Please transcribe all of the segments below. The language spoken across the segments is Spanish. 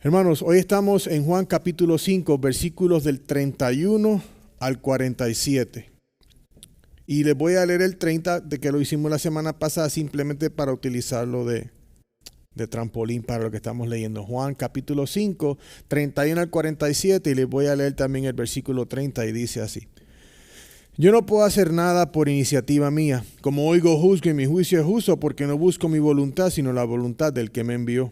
Hermanos, hoy estamos en Juan capítulo 5, versículos del 31 al 47. Y les voy a leer el 30, de que lo hicimos la semana pasada, simplemente para utilizarlo de trampolín para lo que estamos leyendo. Juan capítulo 5, 31 al 47, y les voy a leer también el versículo 30, y dice así. Yo no puedo hacer nada por iniciativa mía. Como oigo, juzgo, y mi juicio es justo, porque no busco mi voluntad, sino la voluntad del que me envió.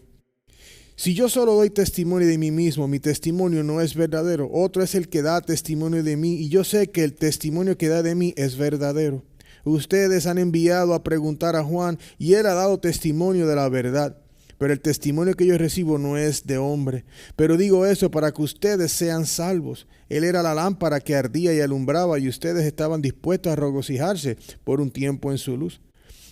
Si yo solo doy testimonio de mí mismo, mi testimonio no es verdadero. Otro es el que da testimonio de mí, y yo sé que el testimonio que da de mí es verdadero. Ustedes han enviado a preguntar a Juan, y él ha dado testimonio de la verdad. Pero el testimonio que yo recibo no es de hombre. Pero digo eso para que ustedes sean salvos. Él era la lámpara que ardía y alumbraba, y ustedes estaban dispuestos a regocijarse por un tiempo en su luz.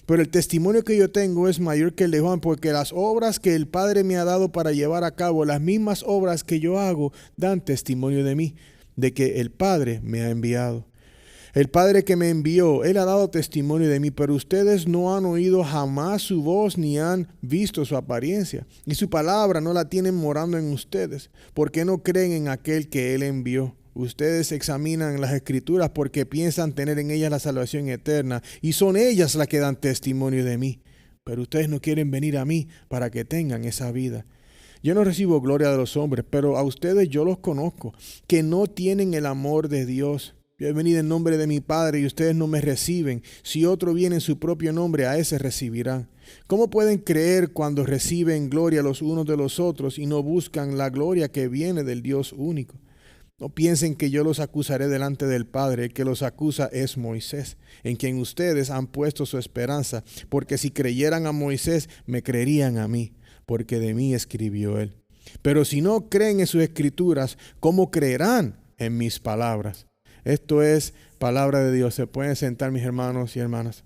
Pero el testimonio que yo tengo es mayor que el de Juan, porque las obras que el Padre me ha dado para llevar a cabo, las mismas obras que yo hago, dan testimonio de mí, de que el Padre me ha enviado. El Padre que me envió, Él ha dado testimonio de mí, pero ustedes no han oído jamás su voz ni han visto su apariencia. Y su palabra no la tienen morando en ustedes, porque no creen en aquel que Él envió. Ustedes examinan las Escrituras porque piensan tener en ellas la salvación eterna, y son ellas las que dan testimonio de mí. Pero ustedes no quieren venir a mí para que tengan esa vida. Yo no recibo gloria de los hombres, pero a ustedes yo los conozco, que no tienen el amor de Dios. Yo he venido en nombre de mi Padre y ustedes no me reciben. Si otro viene en su propio nombre, a ese recibirán. ¿Cómo pueden creer cuando reciben gloria los unos de los otros y no buscan la gloria que viene del Dios único? No piensen que yo los acusaré delante del Padre. El que los acusa es Moisés, en quien ustedes han puesto su esperanza. Porque si creyeran a Moisés, me creerían a mí, porque de mí escribió él. Pero si no creen en sus escrituras, ¿cómo creerán en mis palabras? Esto es palabra de Dios. Se pueden sentar, mis hermanos y hermanas.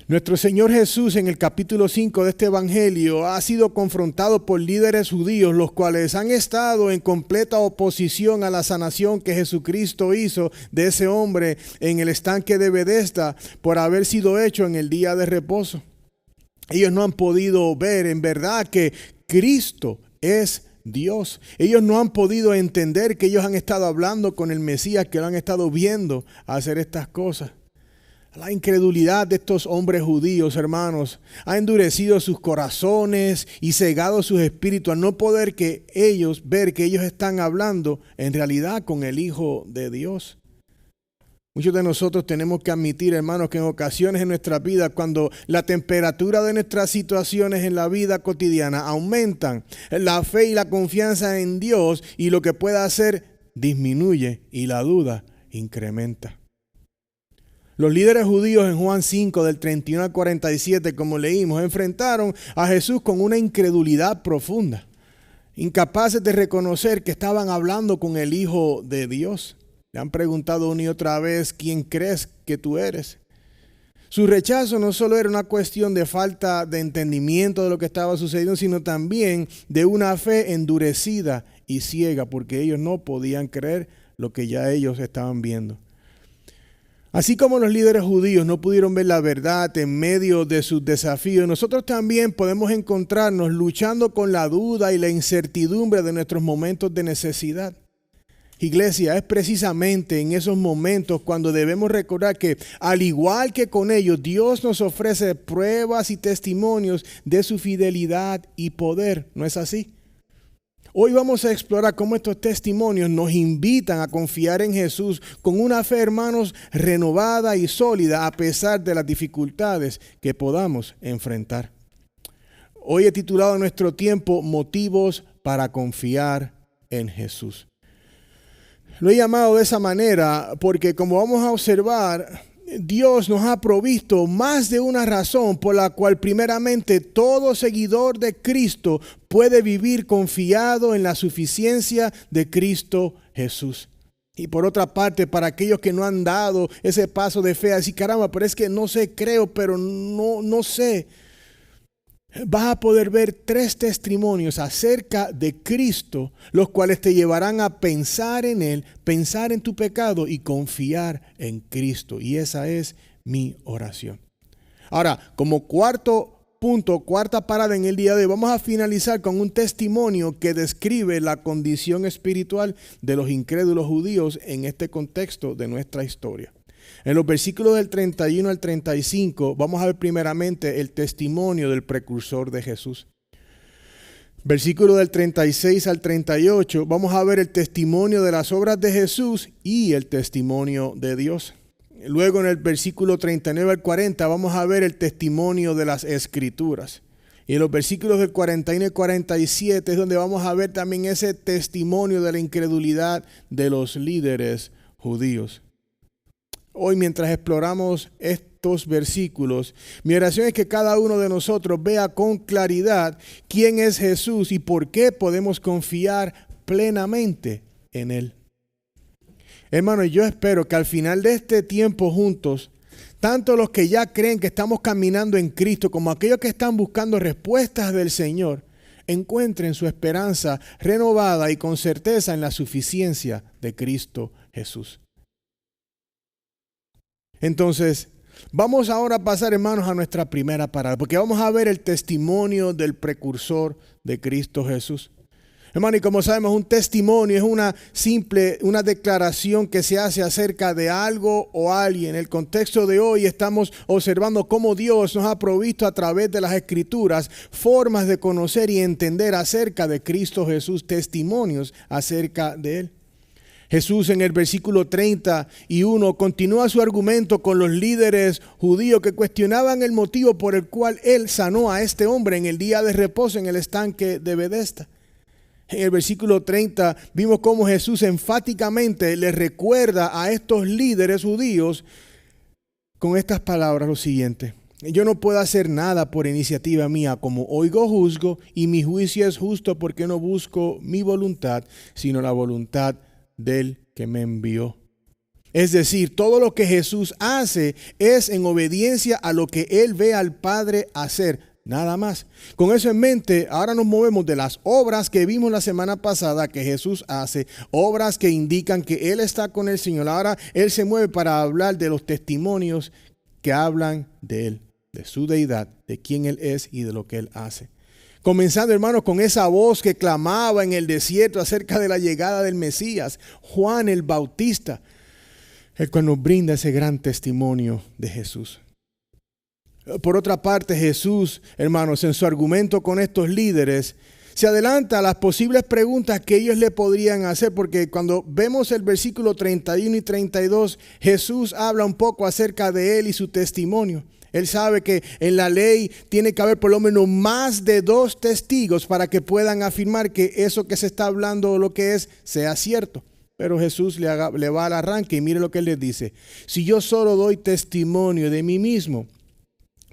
Nuestro Señor Jesús, en el capítulo 5 de este evangelio, ha sido confrontado por líderes judíos, los cuales han estado en completa oposición a la sanación que Jesucristo hizo de ese hombre en el estanque de Betesda por haber sido hecho en el día de reposo. Ellos no han podido ver en verdad que Cristo es Dios. Ellos no han podido entender que ellos han estado hablando con el Mesías, que lo han estado viendo hacer estas cosas. La incredulidad de estos hombres judíos, hermanos, ha endurecido sus corazones y cegado sus espíritus al no poder ver que ellos están hablando en realidad con el Hijo de Dios. Muchos de nosotros tenemos que admitir, hermanos, que en ocasiones en nuestra vida, cuando la temperatura de nuestras situaciones en la vida cotidiana aumentan, la fe y la confianza en Dios y lo que pueda hacer disminuye y la duda incrementa. Los líderes judíos en Juan 5 del 31 al 47, como leímos, enfrentaron a Jesús con una incredulidad profunda, incapaces de reconocer que estaban hablando con el Hijo de Dios. Le han preguntado una y otra vez, ¿quién crees que tú eres? Su rechazo no solo era una cuestión de falta de entendimiento de lo que estaba sucediendo, sino también de una fe endurecida y ciega, porque ellos no podían creer lo que ya ellos estaban viendo. Así como los líderes judíos no pudieron ver la verdad en medio de sus desafíos, nosotros también podemos encontrarnos luchando con la duda y la incertidumbre de nuestros momentos de necesidad. Iglesia, es precisamente en esos momentos cuando debemos recordar que, al igual que con ellos, Dios nos ofrece pruebas y testimonios de su fidelidad y poder. ¿No es así? Hoy vamos a explorar cómo estos testimonios nos invitan a confiar en Jesús con una fe, hermanos, renovada y sólida a pesar de las dificultades que podamos enfrentar. Hoy he titulado nuestro tiempo Motivos para confiar en Jesús. Lo he llamado de esa manera porque, como vamos a observar, Dios nos ha provisto más de una razón por la cual primeramente todo seguidor de Cristo puede vivir confiado en la suficiencia de Cristo Jesús. Y por otra parte, para aquellos que no han dado ese paso de fe, así caramba, pero es que no sé, creo, pero no sé. Vas a poder ver 3 testimonios acerca de Cristo, los cuales te llevarán a pensar en Él, pensar en tu pecado y confiar en Cristo. Y esa es mi oración. Ahora, como cuarto punto, cuarta parada en el día de hoy, vamos a finalizar con un testimonio que describe la condición espiritual de los incrédulos judíos en este contexto de nuestra historia. En los versículos del 31 al 35 vamos a ver primeramente el testimonio del precursor de Jesús. Versículo del 36 al 38 vamos a ver el testimonio de las obras de Jesús y el testimonio de Dios. Luego en el versículo 39 al 40 vamos a ver el testimonio de las Escrituras. Y en los versículos del 41 al 47 es donde vamos a ver también ese testimonio de la incredulidad de los líderes judíos. Hoy, mientras exploramos estos versículos, mi oración es que cada uno de nosotros vea con claridad quién es Jesús y por qué podemos confiar plenamente en Él. Hermanos, yo espero que al final de este tiempo juntos, tanto los que ya creen que estamos caminando en Cristo como aquellos que están buscando respuestas del Señor, encuentren su esperanza renovada y con certeza en la suficiencia de Cristo Jesús. Entonces, vamos ahora a pasar, hermanos, a nuestra primera parada, porque vamos a ver el testimonio del precursor de Cristo Jesús. Hermano, y como sabemos, un testimonio es una declaración que se hace acerca de algo o alguien. En el contexto de hoy estamos observando cómo Dios nos ha provisto a través de las Escrituras formas de conocer y entender acerca de Cristo Jesús, testimonios acerca de Él. Jesús en el versículo 31 continúa su argumento con los líderes judíos que cuestionaban el motivo por el cual Él sanó a este hombre en el día de reposo en el estanque de Betesda. En el versículo 30 vimos cómo Jesús enfáticamente le recuerda a estos líderes judíos con estas palabras lo siguiente: yo no puedo hacer nada por iniciativa mía, como oigo juzgo, y mi juicio es justo porque no busco mi voluntad, sino la voluntad del que me envió. Es decir, todo lo que Jesús hace es en obediencia a lo que Él ve al Padre hacer. Nada más. Con eso en mente, ahora nos movemos de las obras que vimos la semana pasada que Jesús hace, obras que indican que Él está con el Señor. Ahora Él se mueve para hablar de los testimonios que hablan de Él, de su deidad, de quién Él es y de lo que Él hace. Comenzando, hermanos, con esa voz que clamaba en el desierto acerca de la llegada del Mesías, Juan el Bautista, el cual nos brinda ese gran testimonio de Jesús. Por otra parte, Jesús, hermanos, en su argumento con estos líderes, se adelanta a las posibles preguntas que ellos le podrían hacer, porque cuando vemos el versículo 31 y 32, Jesús habla un poco acerca de Él y su testimonio. Él sabe que en la ley tiene que haber por lo menos más de 2 testigos para que puedan afirmar que eso que se está hablando o lo que es sea cierto. Pero Jesús le va al arranque y mire lo que Él les dice: si yo solo doy testimonio de mí mismo,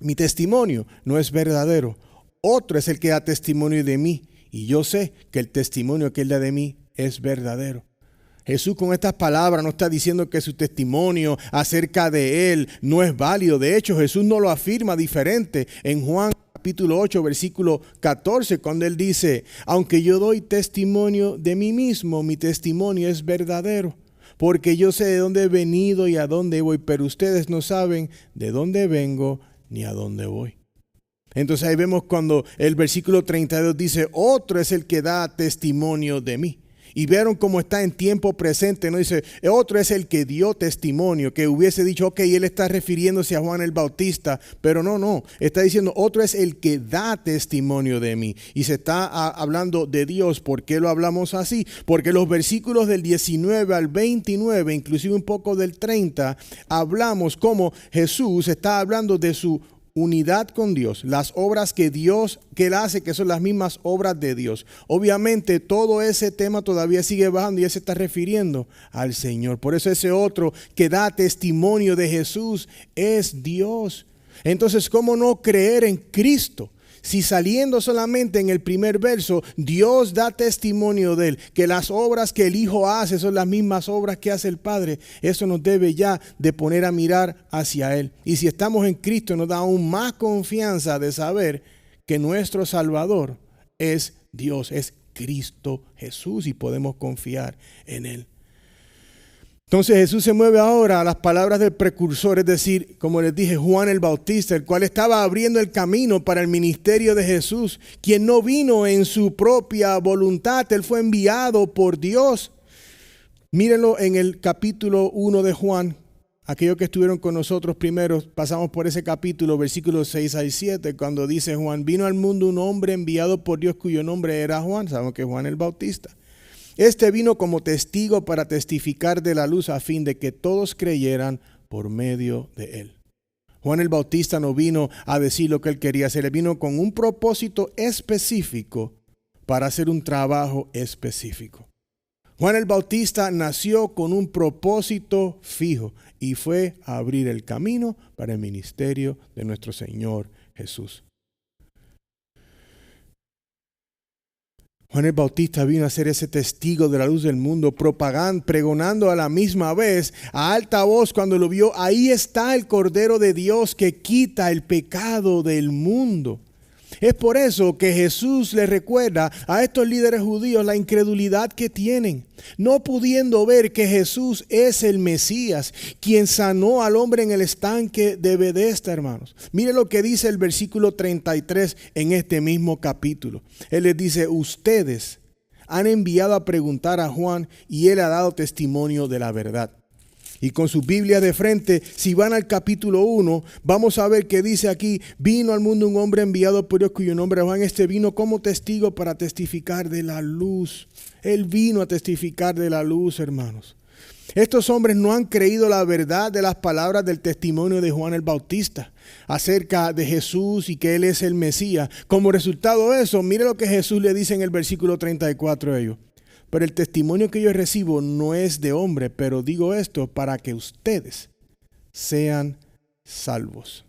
mi testimonio no es verdadero. Otro es el que da testimonio de mí, y yo sé que el testimonio que Él da de mí es verdadero. Jesús con estas palabras no está diciendo que su testimonio acerca de Él no es válido. De hecho, Jesús no lo afirma diferente en Juan capítulo 8, versículo 14, cuando Él dice: aunque yo doy testimonio de mí mismo, mi testimonio es verdadero, porque yo sé de dónde he venido y a dónde voy, pero ustedes no saben de dónde vengo ni a dónde voy. Entonces ahí vemos cuando el versículo 32 dice: otro es el que da testimonio de mí. Y vieron cómo está en tiempo presente, no dice otro es el que dio testimonio, que hubiese dicho ok, él está refiriéndose a Juan el Bautista, pero no, está diciendo otro es el que da testimonio de mí. Y se está hablando de Dios. ¿Por qué lo hablamos así? Porque los versículos del 19 al 29, inclusive un poco del 30, hablamos cómo Jesús está hablando de su unidad con Dios, las obras que Él hace, que son las mismas obras de Dios. Obviamente todo ese tema todavía sigue bajando y Él se está refiriendo al Señor. Por eso ese otro que da testimonio de Jesús es Dios. Entonces, ¿cómo no creer en Cristo? Si saliendo solamente en el primer verso, Dios da testimonio de Él, que las obras que el Hijo hace son las mismas obras que hace el Padre, eso nos debe ya de poner a mirar hacia Él. Y si estamos en Cristo, nos da aún más confianza de saber que nuestro Salvador es Dios, es Cristo Jesús, y podemos confiar en Él. Entonces Jesús se mueve ahora a las palabras del precursor, es decir, como les dije, Juan el Bautista, el cual estaba abriendo el camino para el ministerio de Jesús, quien no vino en su propia voluntad, él fue enviado por Dios. Mírenlo en el capítulo 1 de Juan. Aquellos que estuvieron con nosotros primero, pasamos por ese capítulo, versículos 6 al 7, cuando dice Juan, vino al mundo un hombre enviado por Dios cuyo nombre era Juan, sabemos que es Juan el Bautista. Este vino como testigo para testificar de la luz a fin de que todos creyeran por medio de él. Juan el Bautista no vino a decir lo que él quería hacer, él vino con un propósito específico para hacer un trabajo específico. Juan el Bautista nació con un propósito fijo y fue a abrir el camino para el ministerio de nuestro Señor Jesús. Juan el Bautista vino a ser ese testigo de la luz del mundo, pregonando a la misma vez, a alta voz cuando lo vio, ahí está el Cordero de Dios que quita el pecado del mundo. Es por eso que Jesús le recuerda a estos líderes judíos la incredulidad que tienen, no pudiendo ver que Jesús es el Mesías, quien sanó al hombre en el estanque de Bethesda, hermanos. Mire lo que dice el versículo 33 en este mismo capítulo. Él les dice, ustedes han enviado a preguntar a Juan y él ha dado testimonio de la verdad. Y con su Biblia de frente, si van al capítulo 1, vamos a ver que dice aquí, vino al mundo un hombre enviado por Dios cuyo nombre es Juan. Este vino como testigo para testificar de la luz. Él vino a testificar de la luz, hermanos. Estos hombres no han creído la verdad de las palabras del testimonio de Juan el Bautista acerca de Jesús y que Él es el Mesías. Como resultado de eso, mire lo que Jesús le dice en el versículo 34 de ellos. Pero el testimonio que yo recibo no es de hombre, pero digo esto para que ustedes sean salvos.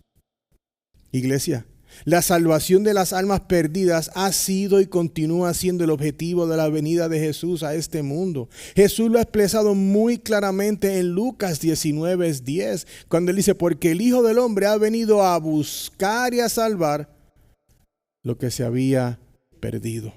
Iglesia, la salvación de las almas perdidas ha sido y continúa siendo el objetivo de la venida de Jesús a este mundo. Jesús lo ha expresado muy claramente en Lucas 19:10, cuando él dice, porque el Hijo del Hombre ha venido a buscar y a salvar lo que se había perdido.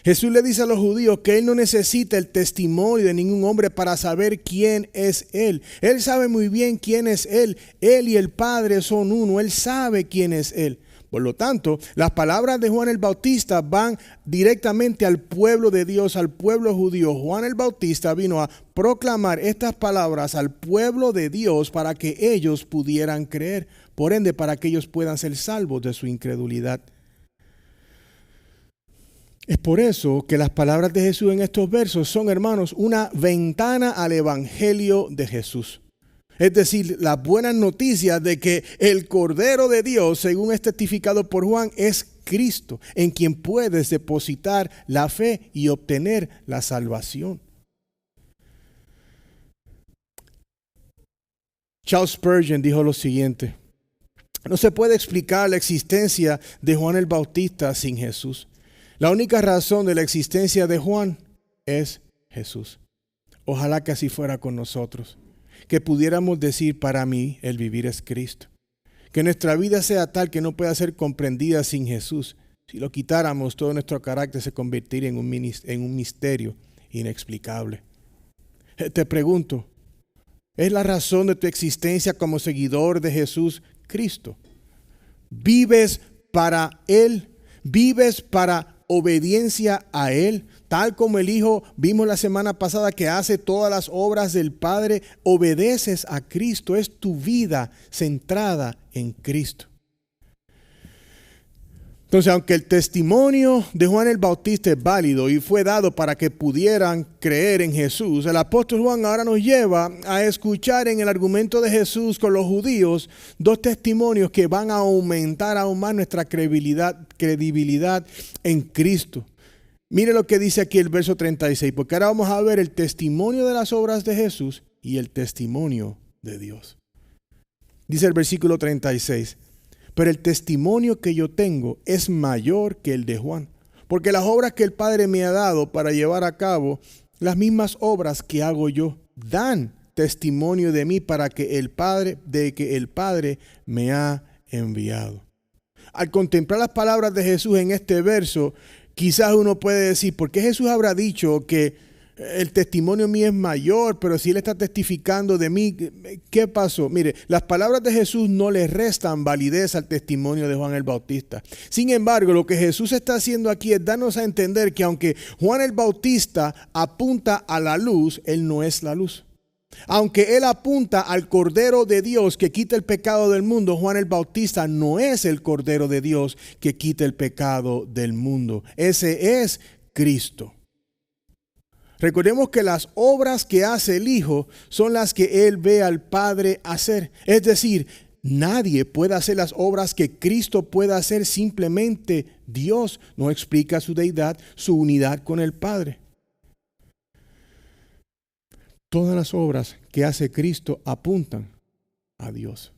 Jesús le dice a los judíos que Él no necesita el testimonio de ningún hombre para saber quién es Él. Él sabe muy bien quién es Él. Él y el Padre son uno. Él sabe quién es Él. Por lo tanto, las palabras de Juan el Bautista van directamente al pueblo de Dios, al pueblo judío. Juan el Bautista vino a proclamar estas palabras al pueblo de Dios para que ellos pudieran creer. Por ende, para que ellos puedan ser salvos de su incredulidad. Es por eso que las palabras de Jesús en estos versos son, hermanos, una ventana al evangelio de Jesús. Es decir, las buenas noticias de que el Cordero de Dios, según es testificado por Juan, es Cristo, en quien puedes depositar la fe y obtener la salvación. Charles Spurgeon dijo lo siguiente: no se puede explicar la existencia de Juan el Bautista sin Jesús. La única razón de la existencia de Juan es Jesús. Ojalá que así fuera con nosotros. Que pudiéramos decir, para mí el vivir es Cristo. Que nuestra vida sea tal que no pueda ser comprendida sin Jesús. Si lo quitáramos, todo nuestro carácter se convertiría en un misterio inexplicable. Te pregunto, ¿es la razón de tu existencia como seguidor de Jesús Cristo? ¿Vives para Él? ¿Vives para obediencia a Él? Tal como el Hijo vimos la semana pasada que hace todas las obras del Padre, obedeces a Cristo. Es tu vida centrada en Cristo. Entonces, aunque el testimonio de Juan el Bautista es válido y fue dado para que pudieran creer en Jesús, el apóstol Juan ahora nos lleva a escuchar en el argumento de Jesús con los judíos dos testimonios que van a aumentar aún más nuestra credibilidad en Cristo. Mire lo que dice aquí el verso 36, porque ahora vamos a ver el testimonio de las obras de Jesús y el testimonio de Dios. Dice el versículo 36. Pero el testimonio que yo tengo es mayor que el de Juan, porque las obras que el Padre me ha dado para llevar a cabo, las mismas obras que hago yo, dan testimonio de mí para que el Padre me ha enviado. Al contemplar las palabras de Jesús en este verso, quizás uno puede decir, ¿por qué Jesús habrá dicho que el testimonio mío es mayor, pero si él está testificando de mí, ¿qué pasó? Mire, las palabras de Jesús no le restan validez al testimonio de Juan el Bautista. Sin embargo, lo que Jesús está haciendo aquí es darnos a entender que aunque Juan el Bautista apunta a la luz, él no es la luz. Aunque él apunta al Cordero de Dios que quita el pecado del mundo, Juan el Bautista no es el Cordero de Dios que quita el pecado del mundo. Ese es Cristo. Recordemos que las obras que hace el Hijo son las que Él ve al Padre hacer. Es decir, nadie puede hacer las obras que Cristo pueda hacer, simplemente Dios. No explica su deidad, su unidad con el Padre. Todas las obras que hace Cristo apuntan a Dios.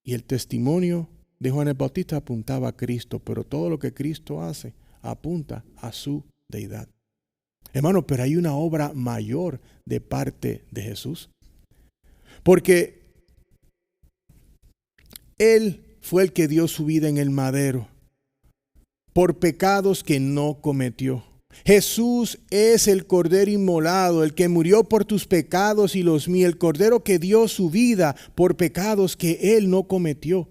Y el testimonio de Juan el Bautista apuntaba a Cristo, pero todo lo que Cristo hace apunta a su deidad. Hermano, pero hay una obra mayor de parte de Jesús. Porque Él fue el que dio su vida en el madero por pecados que no cometió. Jesús es el Cordero inmolado, el que murió por tus pecados y los míos, el Cordero que dio su vida por pecados que Él no cometió.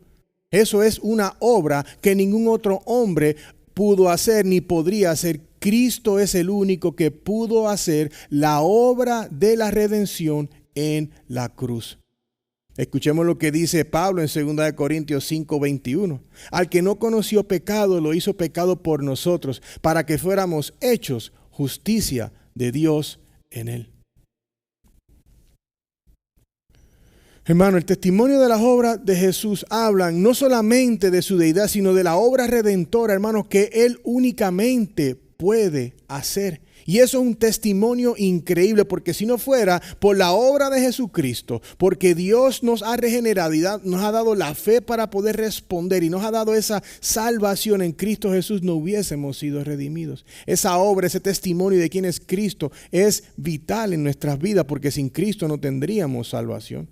Eso es una obra que ningún otro hombre pudo hacer ni podría hacer. Cristo es el único que pudo hacer la obra de la redención en la cruz. Escuchemos lo que dice Pablo en 2 Corintios 5:21. Al que no conoció pecado, lo hizo pecado por nosotros, para que fuéramos hechos justicia de Dios en él. Hermano, el testimonio de las obras de Jesús hablan no solamente de su deidad, sino de la obra redentora, hermanos, que Él únicamente puede hacer. Y eso es un testimonio increíble, porque si no fuera por la obra de Jesucristo, porque Dios nos ha regenerado y nos ha dado la fe para poder responder y nos ha dado esa salvación en Cristo Jesús, no hubiésemos sido redimidos. Esa obra, ese testimonio de quién es Cristo es vital en nuestras vidas, porque sin Cristo no tendríamos salvación.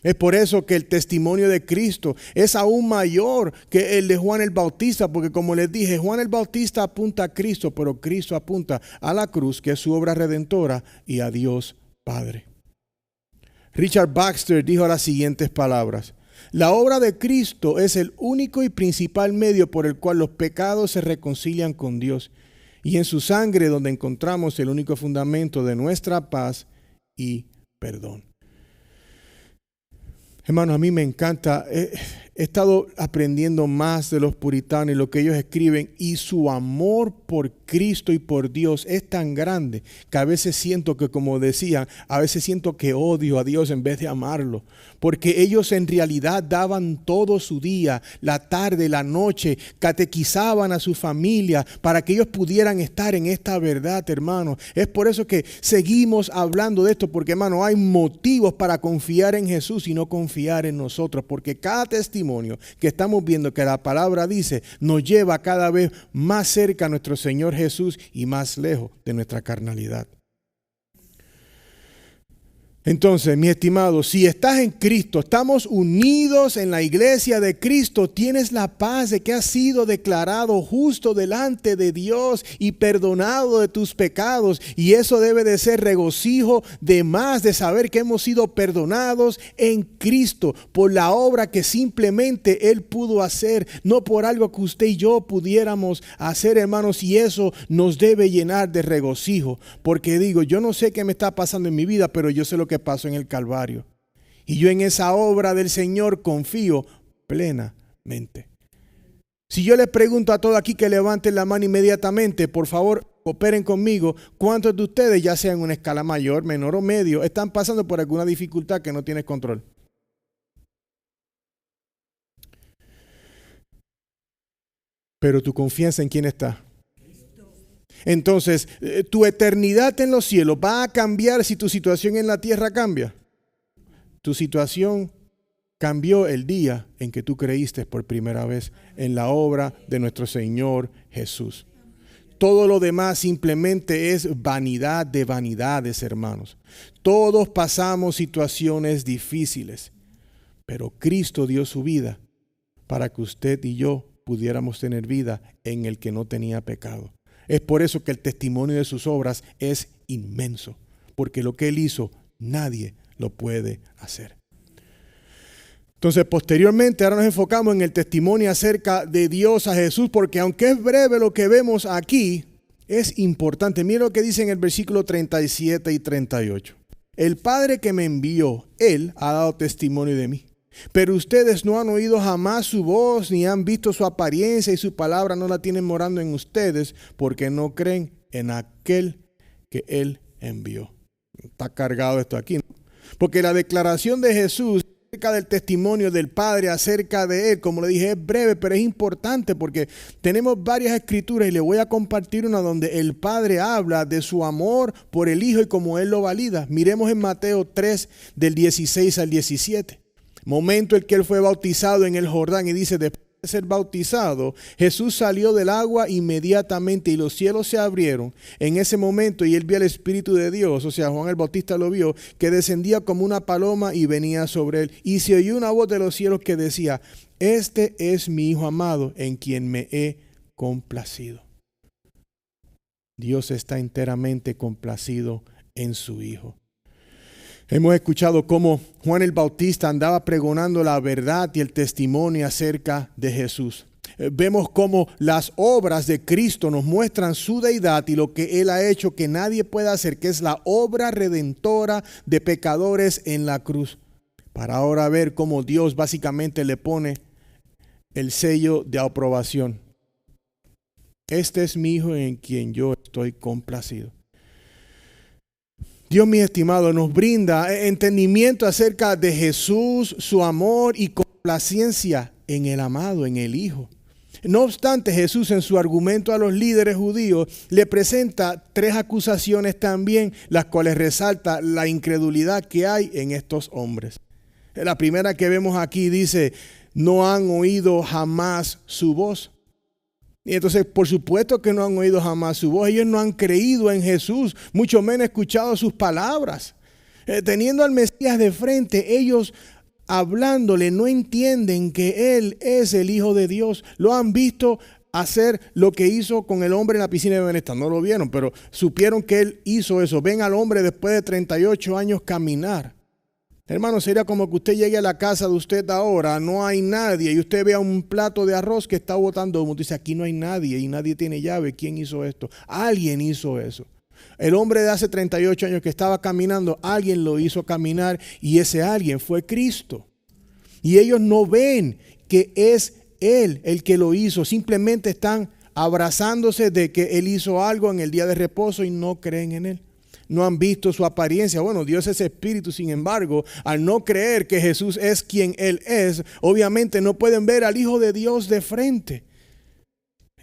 Es por eso que el testimonio de Cristo es aún mayor que el de Juan el Bautista, porque como les dije, Juan el Bautista apunta a Cristo, pero Cristo apunta a la cruz, que es su obra redentora, y a Dios Padre. Richard Baxter dijo las siguientes palabras: la obra de Cristo es el único y principal medio por el cual los pecados se reconcilian con Dios, y en su sangre donde encontramos el único fundamento de nuestra paz y perdón. Hermanos, a mí me encanta, he estado aprendiendo más de los puritanos y lo que ellos escriben, y su amor por Cristo y por Dios es tan grande que a veces siento que, como decían, a veces siento que odio a Dios en vez de amarlo, porque ellos en realidad daban todo su día, la tarde, la noche, catequizaban a su familia para que ellos pudieran estar en esta verdad, hermanos. Es por eso que seguimos hablando de esto, porque, hermano, hay motivos para confiar en Jesús y no confiar en nosotros, porque cada testimonio que estamos viendo que la palabra dice nos lleva cada vez más cerca a nuestro Señor Jesús y más lejos de nuestra carnalidad. Entonces, mi estimado, si estás en Cristo, estamos unidos en la iglesia de Cristo, tienes la paz de que has sido declarado justo delante de Dios y perdonado de tus pecados. Y eso debe de ser regocijo de más de saber que hemos sido perdonados en Cristo por la obra que simplemente Él pudo hacer, no por algo que usted y yo pudiéramos hacer, hermanos. Y eso nos debe llenar de regocijo, porque digo, yo no sé qué me está pasando en mi vida, pero yo sé lo que pasó en el Calvario, y yo en esa obra del Señor confío plenamente. Si yo les pregunto a todos aquí que levanten la mano inmediatamente, por favor, cooperen conmigo, ¿cuántos de ustedes, ya sea en una escala mayor, menor o medio, están pasando por alguna dificultad que no tienes control? Pero tu confianza, ¿en quién está? Entonces, tu eternidad en los cielos va a cambiar si tu situación en la tierra cambia. Tu situación cambió el día en que tú creíste por primera vez en la obra de nuestro Señor Jesús. Todo lo demás simplemente es vanidad de vanidades, hermanos. Todos pasamos situaciones difíciles, pero Cristo dio su vida para que usted y yo pudiéramos tener vida en el que no tenía pecado. Es por eso que el testimonio de sus obras es inmenso, porque lo que Él hizo, nadie lo puede hacer. Entonces, posteriormente, ahora nos enfocamos en el testimonio acerca de Dios a Jesús, porque aunque es breve lo que vemos aquí, es importante. Mira lo que dice en el versículo 37 y 38. El Padre que me envió, Él ha dado testimonio de mí. Pero ustedes no han oído jamás su voz, ni han visto su apariencia, y su palabra no la tienen morando en ustedes, porque no creen en aquel que Él envió. Está cargado esto aquí, ¿no? Porque la declaración de Jesús acerca del testimonio del Padre acerca de Él, como le dije, es breve, pero es importante porque tenemos varias escrituras y le voy a compartir una donde el Padre habla de su amor por el Hijo y cómo Él lo valida. Miremos en Mateo 3, del 16 al 17. Momento en que Él fue bautizado en el Jordán y dice, después de ser bautizado, Jesús salió del agua inmediatamente y los cielos se abrieron en ese momento y Él vio al Espíritu de Dios, o sea, Juan el Bautista lo vio, que descendía como una paloma y venía sobre Él. Y se oyó una voz de los cielos que decía, este es mi Hijo amado en quien me he complacido. Dios está enteramente complacido en su Hijo. Hemos escuchado cómo Juan el Bautista andaba pregonando la verdad y el testimonio acerca de Jesús. Vemos cómo las obras de Cristo nos muestran su deidad y lo que Él ha hecho que nadie puede hacer, que es la obra redentora de pecadores en la cruz. Para ahora ver cómo Dios básicamente le pone el sello de aprobación. Este es mi Hijo en quien yo estoy complacido. Dios, mi estimado, nos brinda entendimiento acerca de Jesús, su amor y complacencia en el amado, en el Hijo. No obstante, Jesús en su argumento a los líderes judíos le presenta tres acusaciones también, las cuales resalta la incredulidad que hay en estos hombres. La primera que vemos aquí dice, no han oído jamás su voz. Y entonces, por supuesto que no han oído jamás su voz. Ellos no han creído en Jesús, mucho menos escuchado sus palabras. Teniendo al Mesías de frente, ellos hablándole no entienden que Él es el Hijo de Dios. Lo han visto hacer lo que hizo con el hombre en la piscina de Bethesda. No lo vieron, pero supieron que Él hizo eso. Ven al hombre después de 38 años caminar. Hermano, sería como que usted llegue a la casa de usted ahora, no hay nadie, y usted vea un plato de arroz que está botando humo. Usted dice, aquí no hay nadie y nadie tiene llave. ¿Quién hizo esto? Alguien hizo eso. El hombre de hace 38 años que estaba caminando, alguien lo hizo caminar y ese alguien fue Cristo. Y ellos no ven que es Él el que lo hizo. Simplemente están abrazándose de que Él hizo algo en el día de reposo y no creen en Él. No han visto su apariencia. Bueno, Dios es espíritu, sin embargo, al no creer que Jesús es quien Él es, obviamente no pueden ver al Hijo de Dios de frente.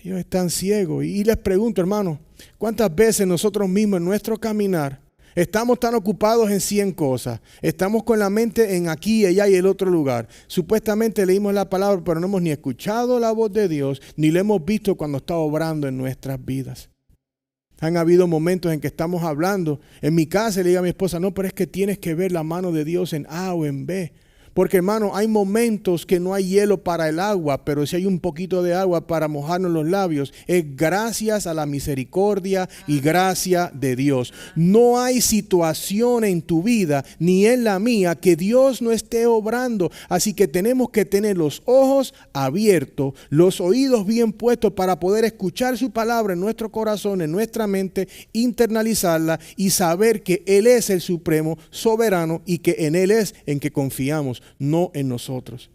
Ellos están ciegos. Y les pregunto, hermano, ¿cuántas veces nosotros mismos en nuestro caminar estamos tan ocupados en 100 cosas? Estamos con la mente en aquí, allá y el otro lugar. Supuestamente leímos la palabra, pero no hemos ni escuchado la voz de Dios, ni lo hemos visto cuando está obrando en nuestras vidas. Han habido momentos en que estamos hablando. En mi casa le digo a mi esposa, no, pero es que tienes que ver la mano de Dios en A o en B. Porque, hermano, hay momentos que no hay hielo para el agua, pero si hay un poquito de agua para mojarnos los labios, es gracias a la misericordia y gracia de Dios. No hay situación en tu vida, ni en la mía, que Dios no esté obrando. Así que tenemos que tener los ojos abiertos, los oídos bien puestos para poder escuchar su palabra en nuestro corazón, en nuestra mente, internalizarla y saber que Él es el supremo, soberano y que en Él es en que confiamos, no en nosotros.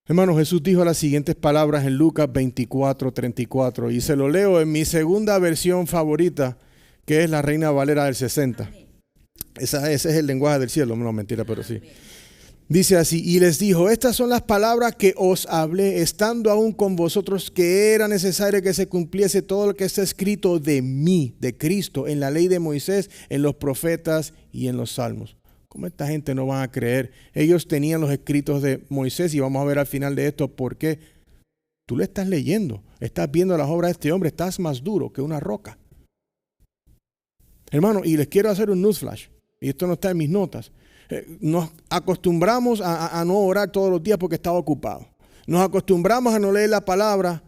Hermano, Jesús dijo las siguientes palabras en Lucas 24:34 y se lo leo en mi segunda versión favorita, que es la Reina Valera del 60. Ese es el lenguaje del cielo, no mentira, pero sí. Dice así, y les dijo, estas son las palabras que os hablé, estando aún con vosotros, que era necesario que se cumpliese todo lo que está escrito de mí, de Cristo, en la ley de Moisés, en los profetas y en los salmos. ¿Cómo esta gente no van a creer? Ellos tenían los escritos de Moisés y vamos a ver al final de esto por qué. Tú le estás leyendo, estás viendo las obras de este hombre, estás más duro que una roca. Hermano, y les quiero hacer un newsflash, y esto no está en mis notas. Nos acostumbramos a no orar todos los días porque estaba ocupado. Nos acostumbramos a no leer la palabra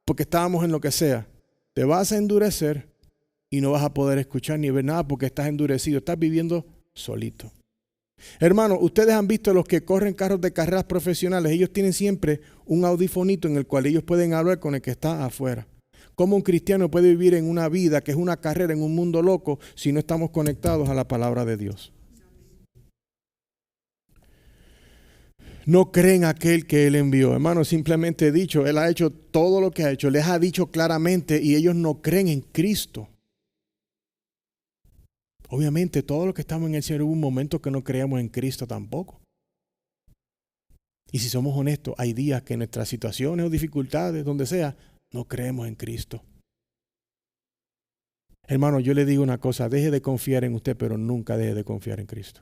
porque estábamos en lo que sea. Te vas a endurecer y no vas a poder escuchar ni ver nada porque estás endurecido. Estás viviendo solito. Hermanos, ustedes han visto los que corren carros de carreras profesionales. Ellos tienen siempre un audifonito en el cual ellos pueden hablar con el que está afuera. ¿Cómo un cristiano puede vivir en una vida que es una carrera en un mundo loco si no estamos conectados a la palabra de Dios? No creen aquel que Él envió. Hermano, simplemente dicho, Él ha hecho todo lo que ha hecho. Les ha dicho claramente y ellos no creen en Cristo. Obviamente, todos los que estamos en el Señor hubo un momento que no creíamos en Cristo tampoco. Y si somos honestos, hay días que en nuestras situaciones o dificultades, donde sea, no creemos en Cristo. Hermano, yo le digo una cosa, deje de confiar en usted, pero nunca deje de confiar en Cristo.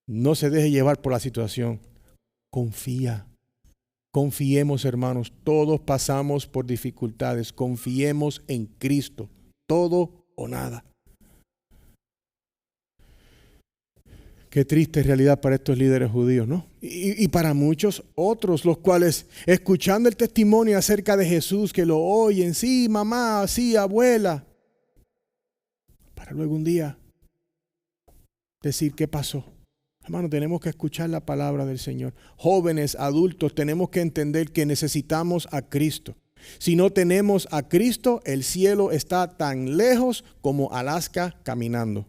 No se deje llevar por la situación. Confía. Confiemos, hermanos. Todos pasamos por dificultades. Confiemos en Cristo. Todo o nada. Qué triste realidad para estos líderes judíos, ¿no? Y para muchos otros, los cuales, escuchando el testimonio acerca de Jesús, que lo oyen, sí, mamá, sí, abuela, para luego un día decir, ¿qué pasó? Hermano, tenemos que escuchar la palabra del Señor. Jóvenes, adultos, tenemos que entender que necesitamos a Cristo. Si no tenemos a Cristo, el cielo está tan lejos como Alaska caminando.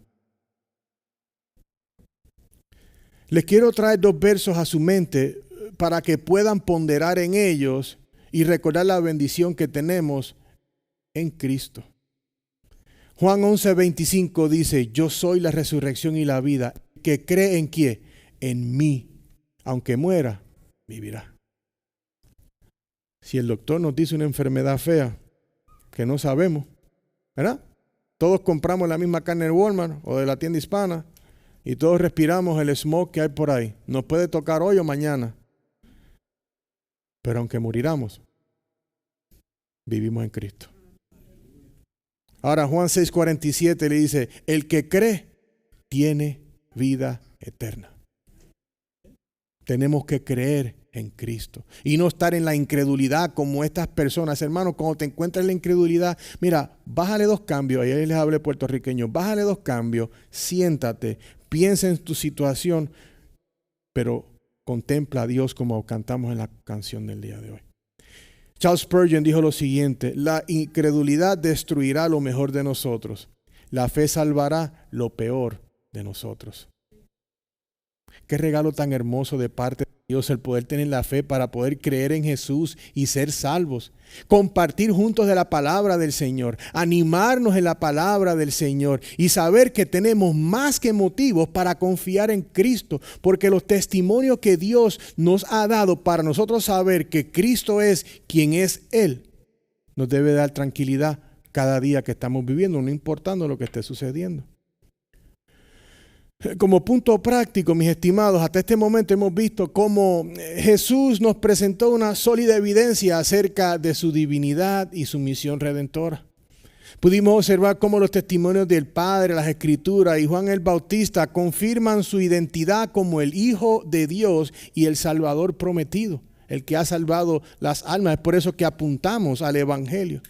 Les quiero traer 2 versos a su mente para que puedan ponderar en ellos y recordar la bendición que tenemos en Cristo. Juan 11:25 dice, yo soy la resurrección y la vida. Que cree en quién, en mí, aunque muera, vivirá. Si el doctor nos dice una enfermedad fea que no sabemos, ¿verdad? Todos compramos la misma carne del Walmart o de la tienda hispana y todos respiramos el smog que hay por ahí. Nos puede tocar hoy o mañana, pero aunque moriramos, vivimos en Cristo. Ahora Juan 6:47 le dice, el que cree tiene vida eterna. Tenemos que creer en Cristo y no estar en la incredulidad como estas personas. Hermanos, cuando te encuentras en la incredulidad, mira, bájale 2 cambios. Ayer les hablé puertorriqueño. Bájale 2 cambios, siéntate, piensa en tu situación, pero contempla a Dios como cantamos en la canción del día de hoy. Charles Spurgeon dijo lo siguiente, la incredulidad destruirá lo mejor de nosotros. La fe salvará lo peor de nosotros. Qué regalo tan hermoso de parte de Dios el poder tener la fe para poder creer en Jesús y ser salvos. Compartir juntos de la palabra del Señor, animarnos en la palabra del Señor y saber que tenemos más que motivos para confiar en Cristo, porque los testimonios que Dios nos ha dado para nosotros saber que Cristo es quien es Él, nos debe dar tranquilidad cada día que estamos viviendo, no importando lo que esté sucediendo. Como punto práctico, mis estimados, hasta este momento hemos visto cómo Jesús nos presentó una sólida evidencia acerca de su divinidad y su misión redentora. Pudimos observar cómo los testimonios del Padre, las Escrituras y Juan el Bautista confirman su identidad como el Hijo de Dios y el Salvador prometido, el que ha salvado las almas. Es por eso que apuntamos al Evangelio.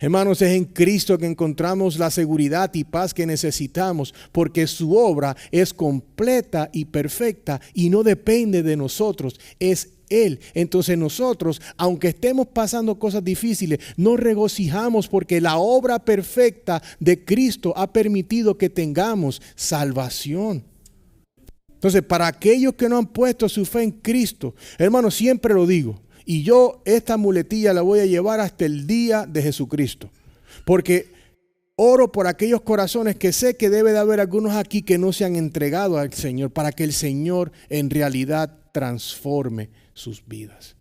Hermanos, es en Cristo que encontramos la seguridad y paz que necesitamos, porque su obra es completa y perfecta y no depende de nosotros, es Él. Entonces nosotros, aunque estemos pasando cosas difíciles, nos regocijamos porque la obra perfecta de Cristo ha permitido que tengamos salvación. Entonces, para aquellos que no han puesto su fe en Cristo, hermanos, siempre lo digo, y yo esta muletilla la voy a llevar hasta el día de Jesucristo. Porque oro por aquellos corazones que sé que debe de haber algunos aquí que no se han entregado al Señor, para que el Señor en realidad transforme sus vidas.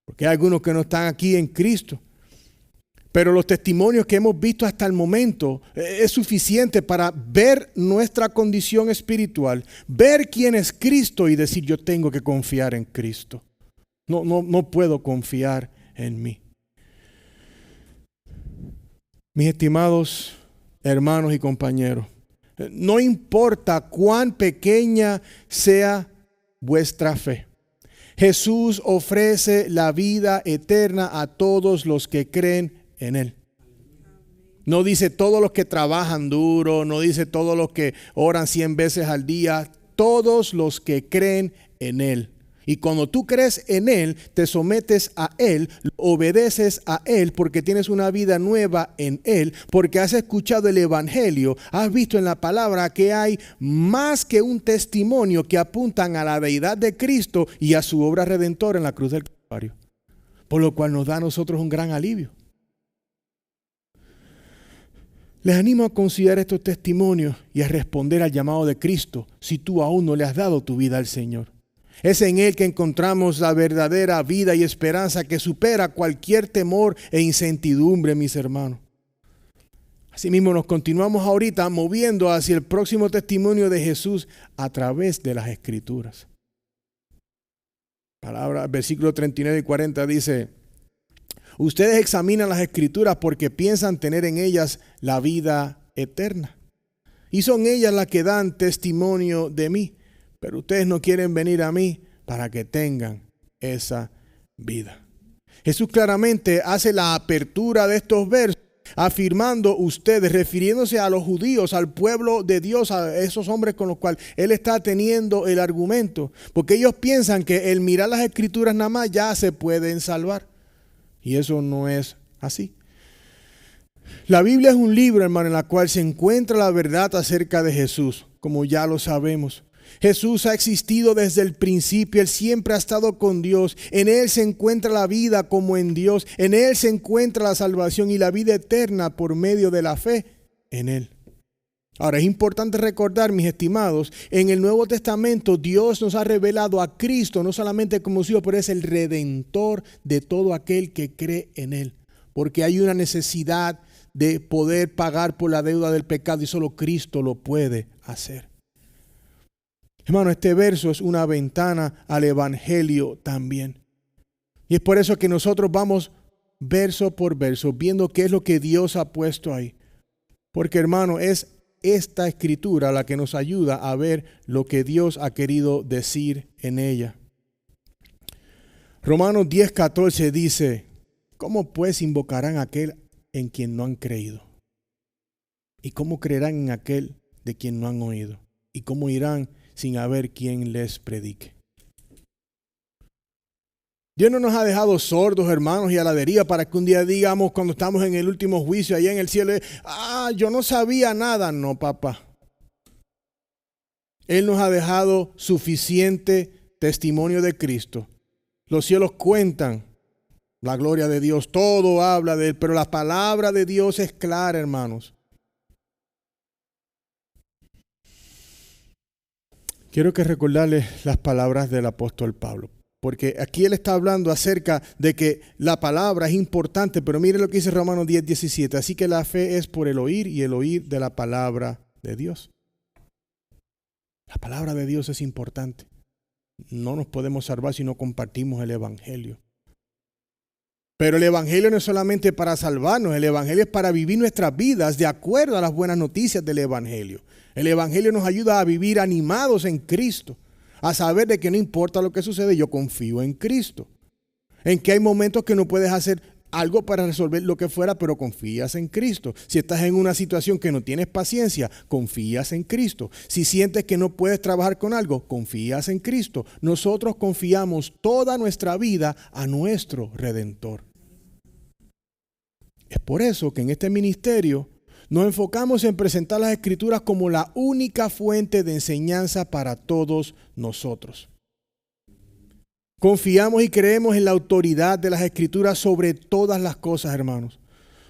Porque hay algunos que no están aquí en Cristo. Pero los testimonios que hemos visto hasta el momento es suficiente para ver nuestra condición espiritual, ver quién es Cristo y decir yo tengo que confiar en Cristo. No puedo confiar en mí. Mis estimados hermanos y compañeros, no importa cuán pequeña sea vuestra fe, Jesús ofrece la vida eterna a todos los que creen en Él. No dice todos los que trabajan duro, no dice todos los que oran 100 veces al día, todos los que creen en Él. Y cuando tú crees en Él, te sometes a Él, obedeces a Él porque tienes una vida nueva en Él, porque has escuchado el Evangelio, has visto en la palabra que hay más que un testimonio que apuntan a la deidad de Cristo y a su obra redentora en la cruz del Calvario. Por lo cual nos da a nosotros un gran alivio. Les animo a considerar estos testimonios y a responder al llamado de Cristo si tú aún no le has dado tu vida al Señor. Es en Él que encontramos la verdadera vida y esperanza que supera cualquier temor e incertidumbre, mis hermanos. Asimismo, nos continuamos ahorita moviendo hacia el próximo testimonio de Jesús a través de las Escrituras. Versículo 39 y 40 dice: ustedes examinan las Escrituras porque piensan tener en ellas la vida eterna. Y son ellas las que dan testimonio de mí. Pero ustedes no quieren venir a mí para que tengan esa vida. Jesús claramente hace la apertura de estos versos afirmando ustedes, refiriéndose a los judíos, al pueblo de Dios, a esos hombres con los cuales Él está teniendo el argumento. Porque ellos piensan que el mirar las Escrituras nada más ya se pueden salvar. Y eso no es así. La Biblia es un libro, hermano, en la cual se encuentra la verdad acerca de Jesús, como ya lo sabemos. Jesús ha existido desde el principio, Él siempre ha estado con Dios. En Él se encuentra la vida como en Dios. En Él se encuentra la salvación y la vida eterna por medio de la fe en Él. Ahora es importante recordar, mis estimados, en el Nuevo Testamento Dios nos ha revelado a Cristo no solamente como su Hijo, pero es el Redentor de todo aquel que cree en Él. Porque hay una necesidad de poder pagar por la deuda del pecado y solo Cristo lo puede hacer. Hermano, este verso es una ventana al Evangelio también. Y es por eso que nosotros vamos verso por verso, viendo qué es lo que Dios ha puesto ahí. Porque, hermano, es esta escritura la que nos ayuda a ver lo que Dios ha querido decir en ella. Romanos 10:14 dice: ¿cómo pues invocarán a aquel en quien no han creído? ¿Y cómo creerán en aquel de quien no han oído? ¿Y cómo irán sin haber quien les predique? Dios no nos ha dejado sordos, hermanos, y a la deriva para que un día digamos, cuando estamos en el último juicio allá en el cielo, yo no sabía nada. No, papá. Él nos ha dejado suficiente testimonio de Cristo. Los cielos cuentan la gloria de Dios, todo habla de Él, pero la palabra de Dios es clara, hermanos. Quiero que recordarles las palabras del apóstol Pablo, porque aquí él está hablando acerca de que la palabra es importante, pero mire lo que dice Romanos 10:17. Así que la fe es por el oír y el oír de la palabra de Dios. La palabra de Dios es importante. No nos podemos salvar si no compartimos el Evangelio. Pero el Evangelio no es solamente para salvarnos, el Evangelio es para vivir nuestras vidas de acuerdo a las buenas noticias del Evangelio. El Evangelio nos ayuda a vivir animados en Cristo, a saber de que no importa lo que sucede, yo confío en Cristo. En que hay momentos que no puedes hacer algo para resolver lo que fuera, pero confías en Cristo. Si estás en una situación que no tienes paciencia, confías en Cristo. Si sientes que no puedes trabajar con algo, confías en Cristo. Nosotros confiamos toda nuestra vida a nuestro Redentor. Es por eso que en este ministerio nos enfocamos en presentar las Escrituras como la única fuente de enseñanza para todos nosotros. Confiamos y creemos en la autoridad de las Escrituras sobre todas las cosas, hermanos.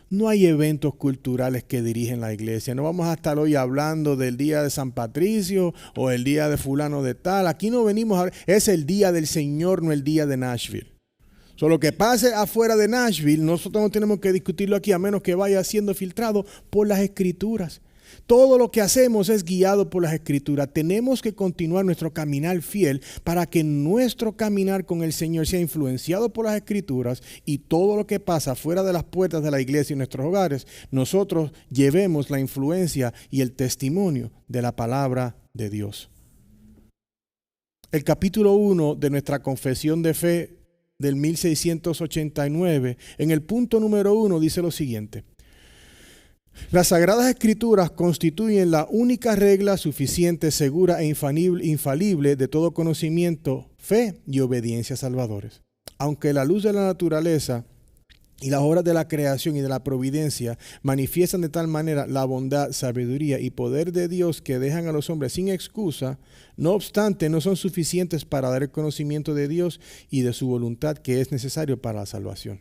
No hay eventos culturales que dirigen la iglesia. No vamos a estar hoy hablando del día de San Patricio o el día de fulano de tal. Aquí no venimos a hablar. Es el día del Señor, no el día de Nashville. Lo que pase afuera de Nashville, nosotros no tenemos que discutirlo aquí a menos que vaya siendo filtrado por las Escrituras. Todo lo que hacemos es guiado por las Escrituras. Tenemos que continuar nuestro caminar fiel para que nuestro caminar con el Señor sea influenciado por las Escrituras y todo lo que pasa fuera de las puertas de la iglesia y nuestros hogares, nosotros llevemos la influencia y el testimonio de la palabra de Dios. el capítulo 1 de nuestra confesión de fe del 1689, en el punto número 1 dice lo siguiente: las Sagradas Escrituras constituyen la única regla suficiente, segura e infalible de todo conocimiento, fe y obediencia salvadores. Aunque la luz de la naturaleza y las obras de la creación y de la providencia manifiestan de tal manera la bondad, sabiduría y poder de Dios que dejan a los hombres sin excusa, no obstante, no son suficientes para dar el conocimiento de Dios y de su voluntad que es necesario para la salvación.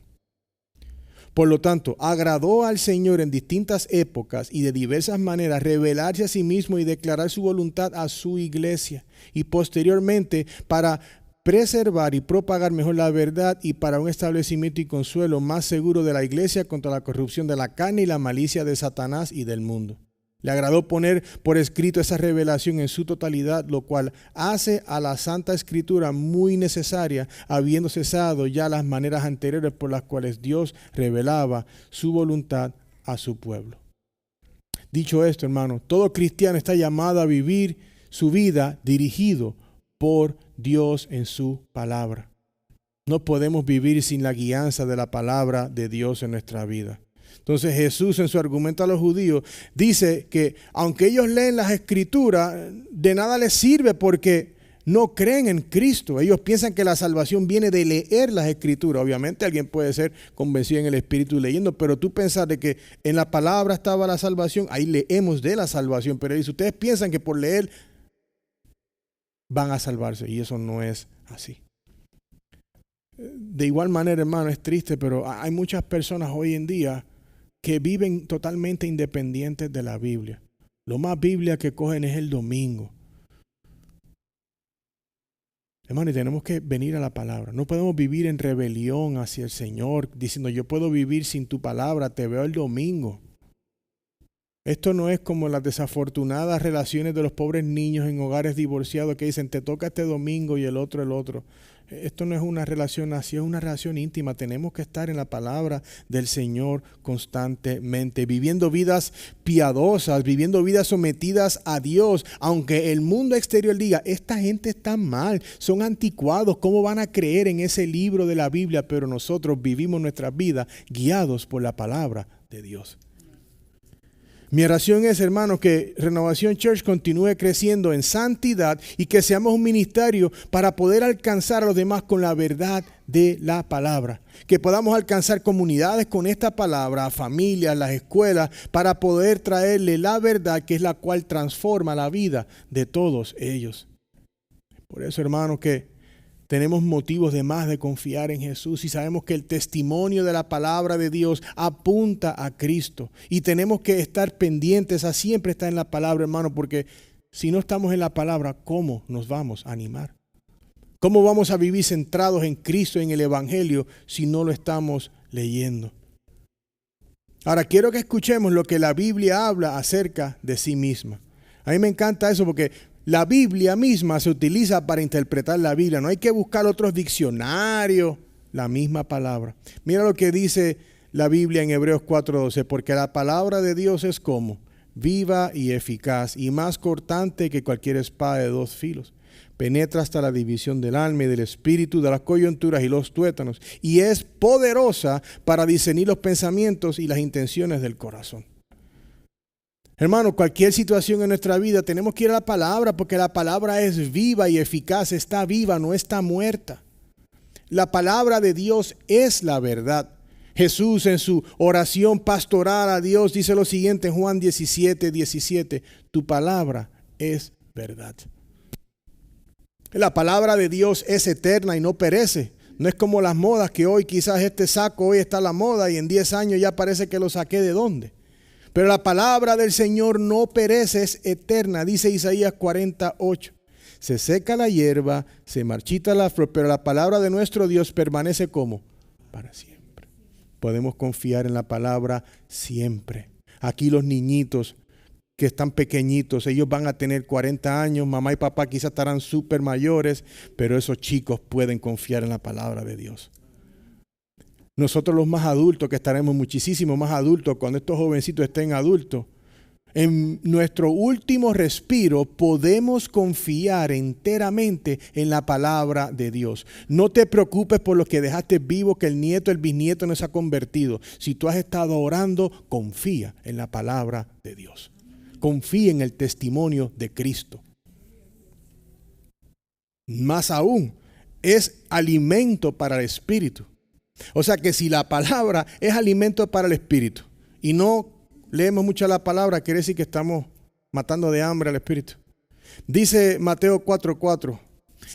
Por lo tanto, agradó al Señor en distintas épocas y de diversas maneras revelarse a sí mismo y declarar su voluntad a su iglesia, y posteriormente para preservar y propagar mejor la verdad y para un establecimiento y consuelo más seguro de la iglesia contra la corrupción de la carne y la malicia de Satanás y del mundo. Le agradó poner por escrito esa revelación en su totalidad, lo cual hace a la Santa Escritura muy necesaria, habiendo cesado ya las maneras anteriores por las cuales Dios revelaba su voluntad a su pueblo. Dicho esto, hermano, todo cristiano está llamado a vivir su vida dirigido por Dios en su palabra. No podemos vivir sin la guianza de la palabra de Dios en nuestra vida. Entonces Jesús, en su argumento a los judíos, dice que aunque ellos leen las Escrituras, de nada les sirve porque no creen en Cristo. Ellos piensan que la salvación viene de leer las Escrituras. Obviamente alguien puede ser convencido en el Espíritu leyendo, pero tú pensar de que en la palabra estaba la salvación, ahí leemos de la salvación. Pero dice, ustedes piensan que por leer van a salvarse, y eso no es así. De igual manera, hermano, es triste, pero hay muchas personas hoy en día que viven totalmente independientes de la Biblia. Lo más Biblia que cogen es el domingo. Hermano, y tenemos que venir a la palabra. No podemos vivir en rebelión hacia el Señor, diciendo yo puedo vivir sin tu palabra, te veo el domingo. Esto no es como las desafortunadas relaciones de los pobres niños en hogares divorciados que dicen te toca este domingo y el otro el otro. Esto no es una relación así, es una relación íntima. Tenemos que estar en la palabra del Señor constantemente, viviendo vidas piadosas, viviendo vidas sometidas a Dios. Aunque el mundo exterior diga, esta gente está mal, son anticuados, ¿cómo van a creer en ese libro de la Biblia? Pero nosotros vivimos nuestra vida guiados por la palabra de Dios. Mi oración es, hermanos, que Renovación Church continúe creciendo en santidad y que seamos un ministerio para poder alcanzar a los demás con la verdad de la palabra. Que podamos alcanzar comunidades con esta palabra, familias, las escuelas, para poder traerle la verdad que es la cual transforma la vida de todos ellos. Por eso, hermanos, que tenemos motivos de más de confiar en Jesús y sabemos que el testimonio de la palabra de Dios apunta a Cristo. Y tenemos que estar pendientes a siempre estar en la palabra, hermano, porque si no estamos en la palabra, ¿cómo nos vamos a animar? ¿Cómo vamos a vivir centrados en Cristo, en el Evangelio, si no lo estamos leyendo? Ahora, quiero que escuchemos lo que la Biblia habla acerca de sí misma. A mí me encanta eso porque la Biblia misma se utiliza para interpretar la Biblia. No hay que buscar otros diccionarios. La misma palabra. Mira lo que dice la Biblia en Hebreos 4:12. Porque la palabra de Dios es como viva y eficaz y más cortante que cualquier espada de dos filos. Penetra hasta la división del alma y del espíritu, de las coyunturas y los tuétanos. Y es poderosa para discernir los pensamientos y las intenciones del corazón. Hermano, cualquier situación en nuestra vida tenemos que ir a la palabra porque la palabra es viva y eficaz, está viva, no está muerta. La palabra de Dios es la verdad. Jesús en su oración pastoral a Dios dice lo siguiente en Juan 17:17, tu palabra es verdad. La palabra de Dios es eterna y no perece. No es como las modas que hoy quizás este saco hoy está a la moda y en 10 años ya parece que lo saqué de dónde. Pero la palabra del Señor no perece, es eterna, dice Isaías 48. Se seca la hierba, se marchita la flor, pero la palabra de nuestro Dios permanece como para siempre. Podemos confiar en la palabra siempre. Aquí los niñitos que están pequeñitos, ellos van a tener 40 años, mamá y papá quizás estarán súper mayores, pero esos chicos pueden confiar en la palabra de Dios. Nosotros los más adultos, que estaremos muchísimo más adultos, cuando estos jovencitos estén adultos, En nuestro último respiro podemos confiar enteramente en la palabra de Dios. No te preocupes por los que dejaste vivo, que el nieto, el bisnieto no se ha convertido. Si tú has estado orando, confía en la palabra de Dios. Confía en el testimonio de Cristo. Más aún, es alimento para el espíritu. O sea que si la palabra es alimento para el espíritu y no leemos mucho la palabra, quiere decir que estamos matando de hambre al espíritu. Dice Mateo 4:4,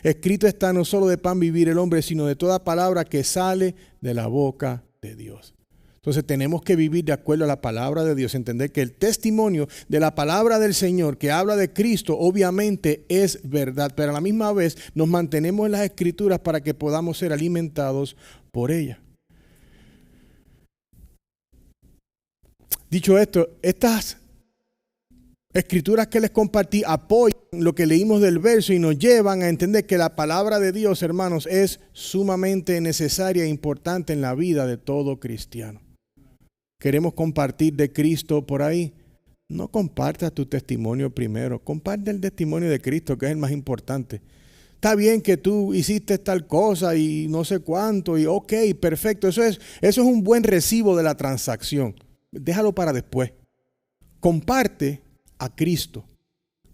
escrito está: no solo de pan vivir el hombre, sino de toda palabra que sale de la boca de Dios. Entonces tenemos que vivir de acuerdo a la palabra de Dios, entender que el testimonio de la palabra del Señor que habla de Cristo obviamente es verdad, pero a la misma vez nos mantenemos en las Escrituras para que podamos ser alimentados por ella. Dicho esto, estas escrituras que les compartí apoyan lo que leímos del verso y nos llevan a entender que la palabra de Dios, hermanos, es sumamente necesaria e importante en la vida de todo cristiano. ¿Queremos compartir de Cristo por ahí? No compartas tu testimonio primero, comparte el testimonio de Cristo, que es el más importante. Está bien que tú hiciste tal cosa y no sé cuánto, y ok, perfecto, eso es un buen recibo de la transacción. Déjalo para después. Comparte a Cristo.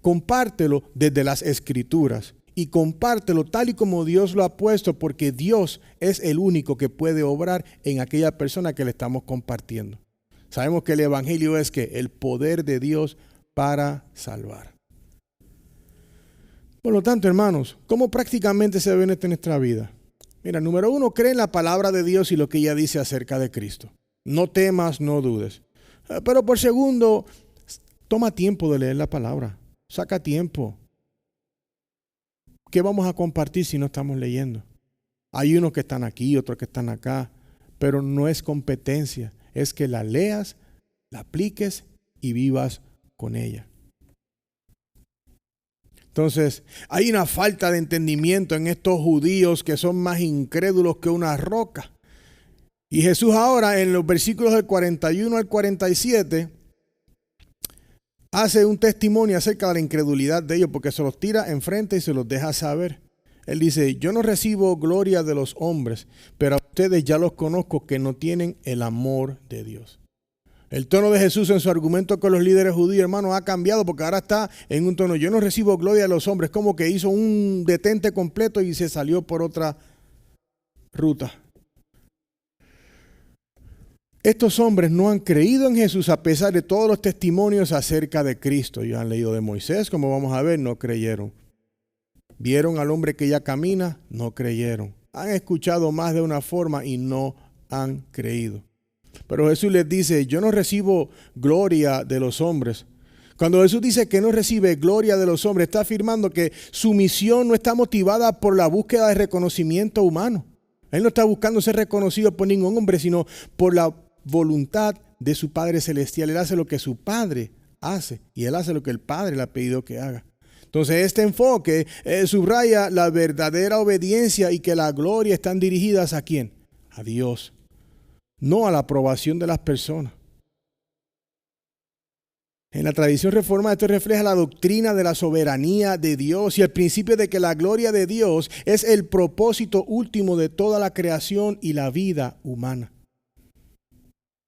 Compártelo desde las Escrituras y compártelo tal y como Dios lo ha puesto, porque Dios es el único que puede obrar en aquella persona que le estamos compartiendo. Sabemos que el evangelio es que el poder de Dios para salvar. Por lo tanto, hermanos, ¿cómo prácticamente se ve esto en nuestra vida? Mira, número 1, cree en la palabra de Dios y lo que ella dice acerca de Cristo. No temas, no dudes. Pero por segundo, toma tiempo de leer la palabra. Saca tiempo. ¿Qué vamos a compartir si no estamos leyendo? Hay unos que están aquí, otros que están acá, pero no es competencia. Es que la leas, la apliques y vivas con ella. Entonces, hay una falta de entendimiento en estos judíos que son más incrédulos que una roca. Y Jesús ahora en los versículos del 41 al 47 hace un testimonio acerca de la incredulidad de ellos, porque se los tira enfrente y se los deja saber. Él dice: yo no recibo gloria de los hombres, pero a ustedes ya los conozco que no tienen el amor de Dios. El tono de Jesús en su argumento con los líderes judíos, hermanos, ha cambiado, porque ahora está en un tono: yo no recibo gloria de los hombres, como que hizo un detente completo y se salió por otra ruta. Estos hombres no han creído en Jesús a pesar de todos los testimonios acerca de Cristo. Ellos han leído de Moisés, como vamos a ver, no creyeron. Vieron al hombre que ya camina, no creyeron. Han escuchado más de una forma y no han creído. Pero Jesús les dice: yo no recibo gloria de los hombres. Cuando Jesús dice que no recibe gloria de los hombres, está afirmando que su misión no está motivada por la búsqueda de reconocimiento humano. Él no está buscando ser reconocido por ningún hombre, sino por la voluntad de su Padre Celestial. Él hace lo que su Padre hace y él hace lo que el Padre le ha pedido que haga. Entonces este enfoque subraya la verdadera obediencia y que la gloria están dirigidas ¿a quién? A Dios, no a la aprobación de las personas. En la tradición reformada esto refleja la doctrina de la soberanía de Dios y el principio de que la gloria de Dios es el propósito último de toda la creación y la vida humana.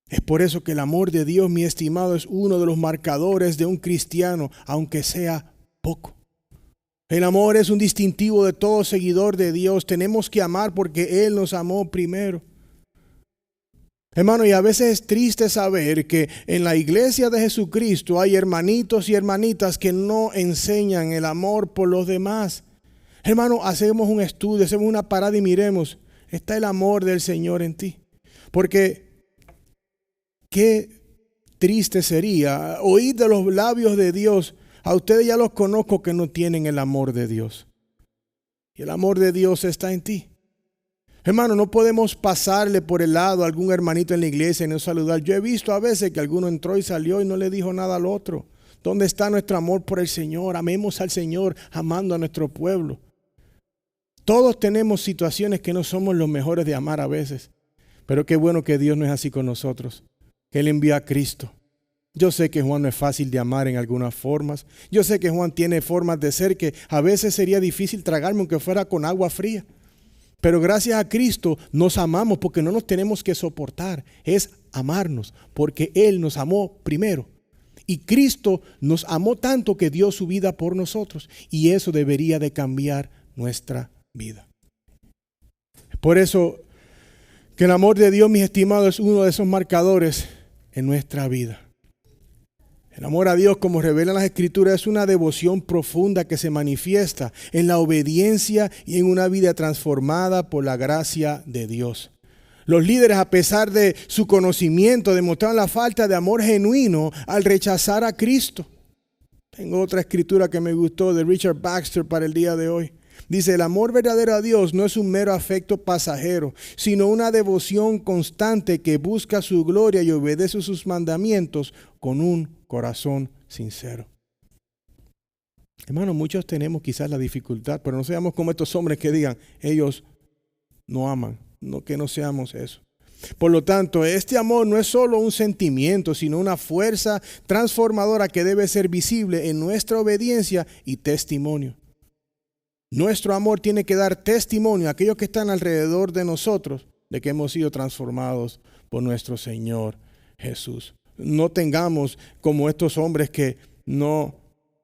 Es por eso que el amor de Dios, mi estimado, es uno de los marcadores de un cristiano, aunque sea poco. El amor es un distintivo de todo seguidor de Dios. Tenemos que amar porque Él nos amó primero. Hermano, y a veces es triste saber que en la iglesia de Jesucristo hay hermanitos y hermanitas que no enseñan el amor por los demás. Hermano, hacemos un estudio, hacemos una parada y miremos, ¿está el amor del Señor en ti? Porque qué triste sería oír de los labios de Dios: a ustedes ya los conozco que no tienen el amor de Dios. Y el amor de Dios está en ti. Hermano, no podemos pasarle por el lado a algún hermanito en la iglesia y no saludar. Yo he visto a veces que alguno entró y salió y no le dijo nada al otro. ¿Dónde está nuestro amor por el Señor? Amemos al Señor amando a nuestro pueblo. Todos tenemos situaciones que no somos los mejores de amar a veces. Pero qué bueno que Dios no es así con nosotros. Que Él envía a Cristo. Yo sé que Juan no es fácil de amar en algunas formas. Yo sé que Juan tiene formas de ser que a veces sería difícil tragarme aunque fuera con agua fría. Pero gracias a Cristo nos amamos porque no nos tenemos que soportar. Es amarnos porque Él nos amó primero. Y Cristo nos amó tanto que dio su vida por nosotros. Y eso debería de cambiar nuestra vida. Por eso que el amor de Dios, mis estimados, es uno de esos marcadores en nuestra vida. El amor a Dios, como revelan las Escrituras, es una devoción profunda que se manifiesta en la obediencia y en una vida transformada por la gracia de Dios. Los líderes, a pesar de su conocimiento, demostraron la falta de amor genuino al rechazar a Cristo. Tengo otra escritura que me gustó de Richard Baxter para el día de hoy. Dice, el amor verdadero a Dios no es un mero afecto pasajero, sino una devoción constante que busca su gloria y obedece sus mandamientos con un corazón sincero. Hermano, muchos tenemos quizás la dificultad, pero no seamos como estos hombres que digan, ellos no aman, no que no seamos eso. Por lo tanto, este amor no es solo un sentimiento, sino una fuerza transformadora que debe ser visible en nuestra obediencia y testimonio. Nuestro amor tiene que dar testimonio a aquellos que están alrededor de nosotros de que hemos sido transformados por nuestro Señor Jesús. No tengamos como estos hombres que no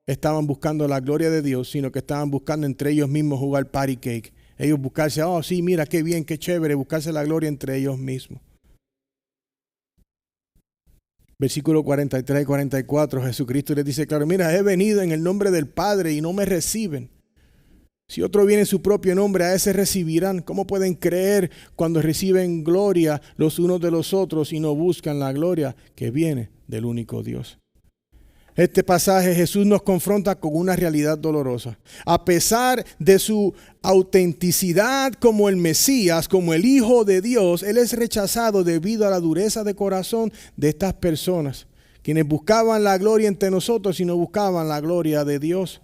estaban buscando la gloria de Dios, sino que estaban buscando entre ellos mismos jugar party cake. Ellos buscarse, oh sí, mira qué bien, qué chévere, buscarse la gloria entre ellos mismos. Versículo 43 y 44, Jesucristo les dice claro, mira, he venido en el nombre del Padre y no me reciben. Si otro viene en su propio nombre, a ese recibirán. ¿Cómo pueden creer cuando reciben gloria los unos de los otros y no buscan la gloria que viene del único Dios? Este pasaje Jesús nos confronta con una realidad dolorosa. A pesar de su autenticidad como el Mesías, como el Hijo de Dios, Él es rechazado debido a la dureza de corazón de estas personas, quienes buscaban la gloria entre nosotros y no buscaban la gloria de Dios.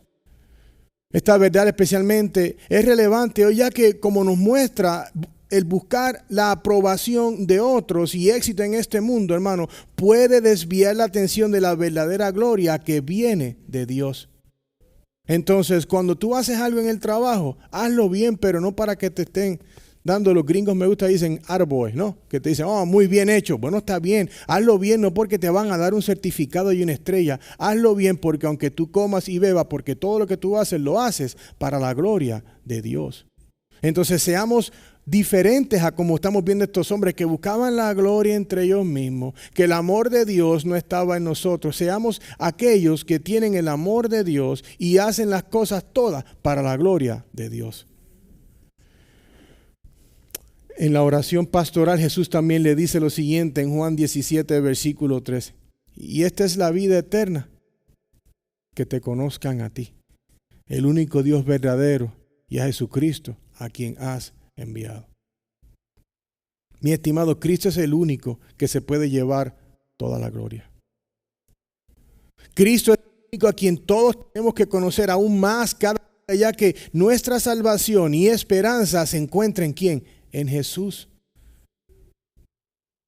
Esta verdad especialmente es relevante hoy, ya que como nos muestra el buscar la aprobación de otros y éxito en este mundo, hermano, puede desviar la atención de la verdadera gloria que viene de Dios. Entonces, cuando tú haces algo en el trabajo, hazlo bien, pero no para que te estén dando, los gringos me gusta, dicen attaboy, ¿no? Que te dicen, oh, muy bien hecho. Bueno, está bien. Hazlo bien, no porque te van a dar un certificado y una estrella. Hazlo bien porque aunque tú comas y bebas, porque todo lo que tú haces, lo haces para la gloria de Dios. Entonces, seamos diferentes a como estamos viendo estos hombres que buscaban la gloria entre ellos mismos, que el amor de Dios no estaba en nosotros. Seamos aquellos que tienen el amor de Dios y hacen las cosas todas para la gloria de Dios. En la oración pastoral Jesús también le dice lo siguiente en Juan 17, versículo 13. Y esta es la vida eterna, que te conozcan a ti, el único Dios verdadero, y a Jesucristo, a quien has enviado. Mi estimado, Cristo es el único que se puede llevar toda la gloria. Cristo es el único a quien todos tenemos que conocer aún más cada día, ya que nuestra salvación y esperanza se encuentra en ¿quién? En Jesús.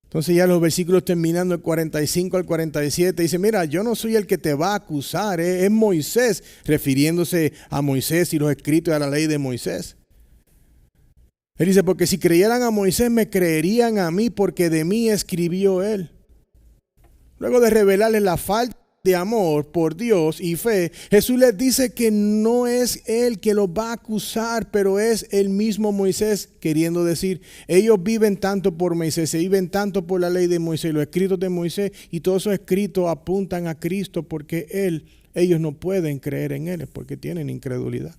Entonces ya los versículos terminando el 45 al 47 dice, mira, yo no soy el que te va a acusar, es Moisés, refiriéndose a Moisés y los escritos de la ley de Moisés. Él dice, porque si creyeran a Moisés me creerían a mí, porque de mí escribió él. Luego de revelarles la falta de amor por Dios y fe, Jesús les dice que no es él que los va a acusar, pero es el mismo Moisés, queriendo decir, ellos viven tanto por Moisés, se viven tanto por la ley de Moisés, los escritos de Moisés, y todos esos escritos apuntan a Cristo, porque ellos no pueden creer en él, es porque tienen incredulidad.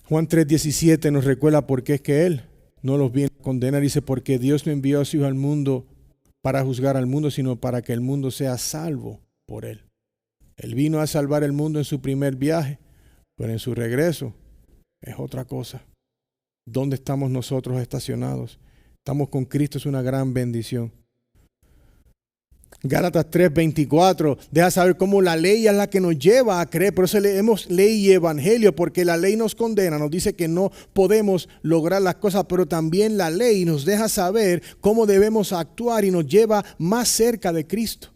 Juan 3:17 nos recuerda por qué es que él no los viene a condenar. Dice, porque Dios no envió a su Hijo al mundo para juzgar al mundo, sino para que el mundo sea salvo por él. Él vino a salvar el mundo en su primer viaje, pero en su regreso es otra cosa. ¿Dónde estamos nosotros estacionados? Estamos con Cristo, es una gran bendición. Gálatas 3:24 deja saber cómo la ley es la que nos lleva a creer. Por eso leemos ley y evangelio, porque la ley nos condena, nos dice que no podemos lograr las cosas, pero también la ley nos deja saber cómo debemos actuar y nos lleva más cerca de Cristo.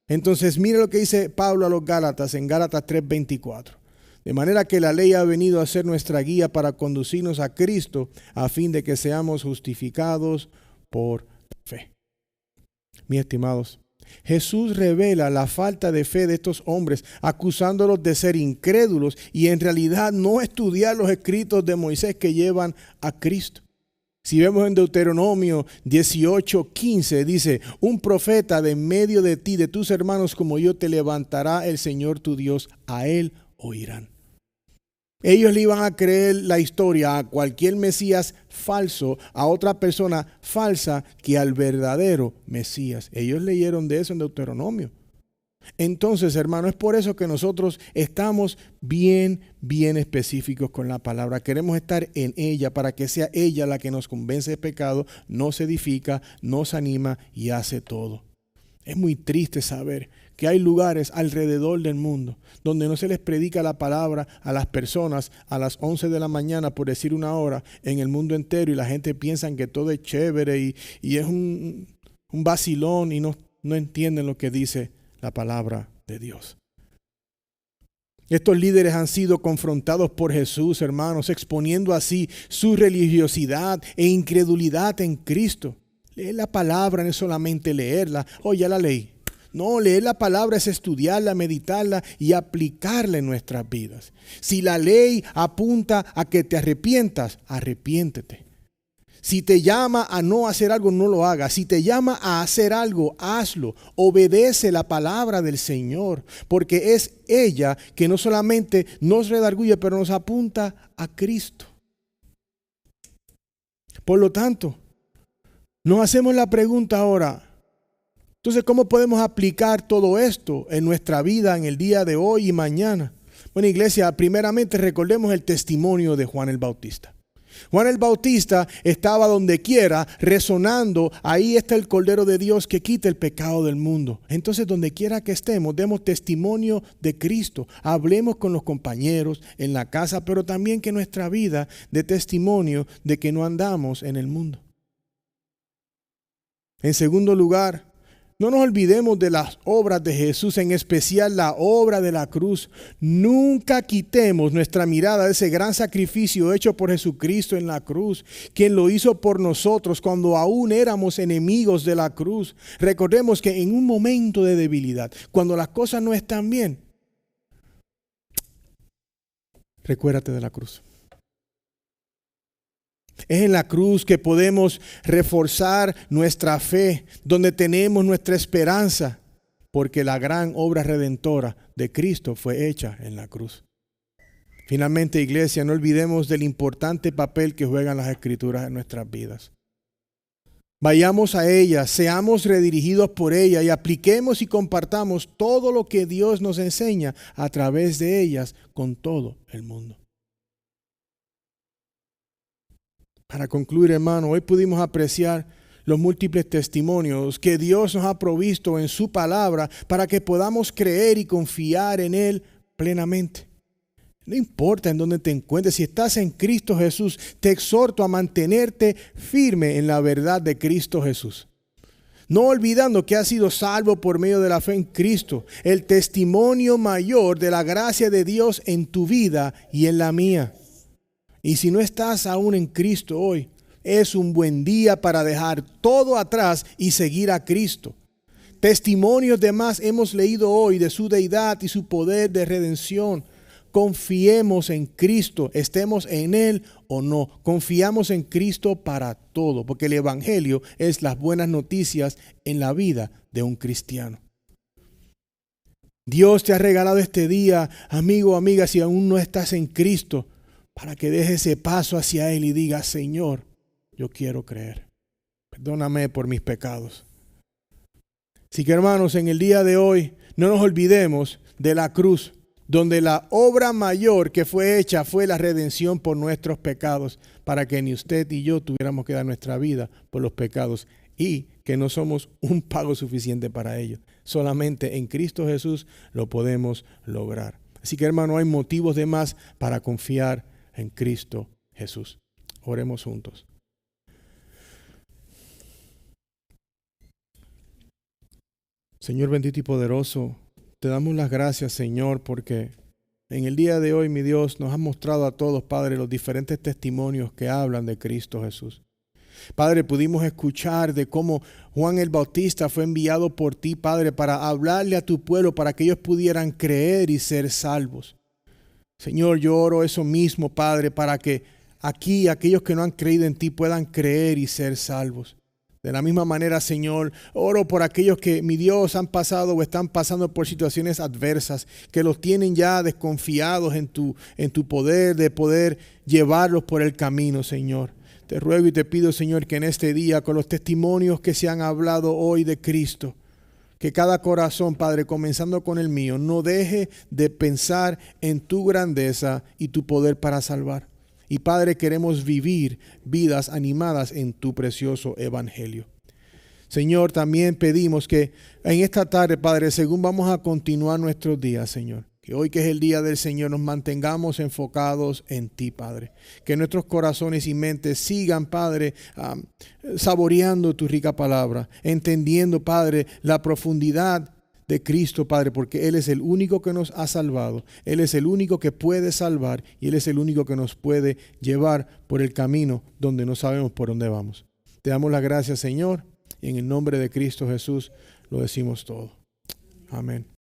Entonces mire lo que dice Pablo a los Gálatas en Gálatas 3:24. De manera que la ley ha venido a ser nuestra guía para conducirnos a Cristo a fin de que seamos justificados por fe. Mis estimados, Jesús revela la falta de fe de estos hombres, acusándolos de ser incrédulos y en realidad no estudiar los escritos de Moisés que llevan a Cristo. Si vemos en Deuteronomio 18:15, dice: un profeta de en medio de ti, de tus hermanos como yo, te levantará el Señor tu Dios, a él oirán. Ellos le iban a creer la historia a cualquier Mesías falso, a otra persona falsa, que al verdadero Mesías. Ellos leyeron de eso en Deuteronomio. Entonces, hermano, es por eso que nosotros estamos bien específicos con la palabra. Queremos estar en ella para que sea ella la que nos convence de pecado, nos edifica, nos anima y hace todo. Es muy triste saber que hay lugares alrededor del mundo donde no se les predica la palabra a las personas a las 11 de la mañana, por decir una hora, en el mundo entero, y la gente piensa que todo es chévere y es un vacilón y no entienden lo que dice la palabra de Dios. Estos líderes han sido confrontados por Jesús, hermanos, exponiendo así su religiosidad e incredulidad en Cristo. Leer la palabra no es solamente leerla, ya la leí. No, leer la palabra es estudiarla, meditarla y aplicarla en nuestras vidas. Si la ley apunta a que te arrepientas, arrepiéntete. Si te llama a no hacer algo, no lo hagas. Si te llama a hacer algo, hazlo. Obedece la palabra del Señor, porque es ella que no solamente nos redarguye, pero nos apunta a Cristo. Por lo tanto, nos hacemos la pregunta ahora: entonces, ¿cómo podemos aplicar todo esto en nuestra vida en el día de hoy y mañana? Bueno, iglesia, primeramente recordemos el testimonio de Juan el Bautista. Juan el Bautista estaba donde quiera resonando: ahí está el Cordero de Dios que quita el pecado del mundo. Entonces, donde quiera que estemos, demos testimonio de Cristo. Hablemos con los compañeros en la casa, pero también que nuestra vida dé testimonio de que no andamos en el mundo. En segundo lugar, no nos olvidemos de las obras de Jesús, en especial la obra de la cruz. Nunca quitemos nuestra mirada de ese gran sacrificio hecho por Jesucristo en la cruz, quien lo hizo por nosotros cuando aún éramos enemigos de la cruz. Recordemos que en un momento de debilidad, cuando las cosas no están bien, recuérdate de la cruz. Es en la cruz que podemos reforzar nuestra fe, donde tenemos nuestra esperanza, porque la gran obra redentora de Cristo fue hecha en la cruz. Finalmente, iglesia, no olvidemos del importante papel que juegan las Escrituras en nuestras vidas. Vayamos a ellas, seamos redirigidos por ellas y apliquemos y compartamos todo lo que Dios nos enseña a través de ellas con todo el mundo. Para concluir, hermano, hoy pudimos apreciar los múltiples testimonios que Dios nos ha provisto en su palabra para que podamos creer y confiar en Él plenamente. No importa en dónde te encuentres, si estás en Cristo Jesús, te exhorto a mantenerte firme en la verdad de Cristo Jesús. No olvidando que has sido salvo por medio de la fe en Cristo, el testimonio mayor de la gracia de Dios en tu vida y en la mía. Y si no estás aún en Cristo hoy, es un buen día para dejar todo atrás y seguir a Cristo. Testimonios de más hemos leído hoy de su deidad y su poder de redención. Confiemos en Cristo, estemos en Él o no. Confiamos en Cristo para todo, porque el Evangelio es las buenas noticias en la vida de un cristiano. Dios te ha regalado este día, amigo o amiga, si aún no estás en Cristo, para que dejes ese paso hacia Él y digas: Señor, yo quiero creer. Perdóname por mis pecados. Así que, hermanos, en el día de hoy no nos olvidemos de la cruz, donde la obra mayor que fue hecha fue la redención por nuestros pecados, para que ni usted ni yo tuviéramos que dar nuestra vida por los pecados y que no somos un pago suficiente para ello. Solamente en Cristo Jesús lo podemos lograr. Así que, hermano, hay motivos de más para confiar en Cristo Jesús. Oremos juntos. Señor bendito y poderoso, te damos las gracias, Señor, porque en el día de hoy, mi Dios, nos has mostrado a todos, Padre, los diferentes testimonios que hablan de Cristo Jesús. Padre, pudimos escuchar de cómo Juan el Bautista fue enviado por ti, Padre, para hablarle a tu pueblo, para que ellos pudieran creer y ser salvos. Señor, yo oro eso mismo, Padre, para que aquí aquellos que no han creído en ti puedan creer y ser salvos. De la misma manera, Señor, oro por aquellos que, mi Dios, han pasado o están pasando por situaciones adversas, que los tienen ya desconfiados en tu poder, de poder llevarlos por el camino, Señor. Te ruego y te pido, Señor, que en este día, con los testimonios que se han hablado hoy de Cristo, que cada corazón, Padre, comenzando con el mío, no deje de pensar en tu grandeza y tu poder para salvar. Y Padre, queremos vivir vidas animadas en tu precioso evangelio. Señor, también pedimos que en esta tarde, Padre, según vamos a continuar nuestros días, Señor, que hoy que es el día del Señor nos mantengamos enfocados en ti, Padre. Que nuestros corazones y mentes sigan, Padre, saboreando tu rica palabra, entendiendo, Padre, la profundidad de Cristo, Padre, porque Él es el único que nos ha salvado. Él es el único que puede salvar y Él es el único que nos puede llevar por el camino donde no sabemos por dónde vamos. Te damos las gracias, Señor, y en el nombre de Cristo Jesús lo decimos todo. Amén.